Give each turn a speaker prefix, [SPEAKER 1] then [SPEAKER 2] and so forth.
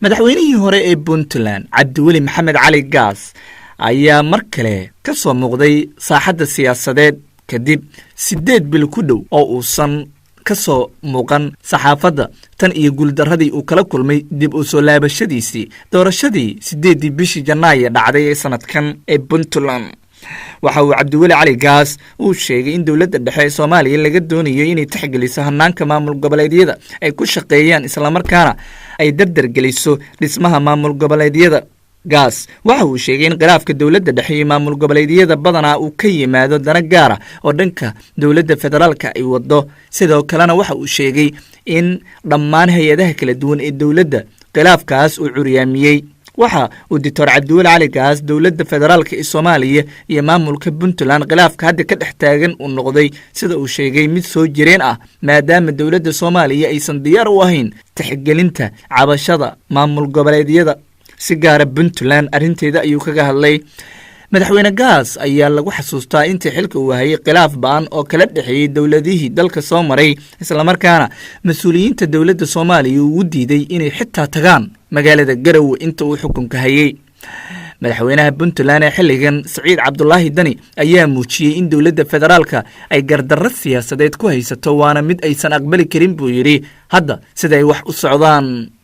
[SPEAKER 1] madaxweynihii hore ee Puntland Cabdiweli Maxamed Cali Gaas ayaa mar kale ka soo muuqday saaxadda siyaasadeed kadib 8 bil ku dhow oo uusan ka soo muuqan saxaafadda tan iyo guuldaradii uu kala kulmay dib u soo laabashadiisii doorashadii 8 bishii Janaayo dhacday ee sanadkan ee Puntland. waxa uu Cabdiweli Cali Gaas uu sheegay in dawladda dhexe ee Soomaaliya laga doonayo inay taxgeliso hanaanka maamul goboleedyada ay ku shaqeeyaan isla markaana ay dardar geliso dhismaha maamul goboleedyada. Gaas waxa uu sheegay in khilaafka dawladda dhexe iyo maamul goboleedyada badanaa uu ka yimaado dana gaar ah oo dhanka dawladda federaalka ay wado. sidoo kalena waxa uu sheegay in dhammaan hay'adaha kala duwan ee dawladda khilaafkaas uu curyaamiyay. waxa uu Dr. Cabdiweli Cali Gaas dawladda federaalka ee Soomaaliya iyo maamulka Puntland khilaafka hadda ka dhex taagan uu noqday sida uu sheegay mid soo jireen ah maadaama dawladda Soomaaliya aysan diyaar u ahayn taxgelinta cabashada maamul goboleedyada si gaar ah Puntland arinteeda ayuu kaga hadlay. madaxweyne Gaas ayaa lagu xasuustaa intii xilka uu hayay khilaaf baan oo kala dhaxeeyay dawladihii dalka soo maray isla markaana mas'uuliyiinta dawladda Soomaaliya uu diiday inay xitaa tagaan magaalada Garowe inta uu xukunka hayay. madaxweynaha Puntland ee xilligan Saciid Cabdullaahi Dani ayaa muujiyay in dawladda federaalka ay gardarro siyaasadeed ku haysato waana mid aysan aqbali karin buu yiri hadda sida ay wax u socdaan.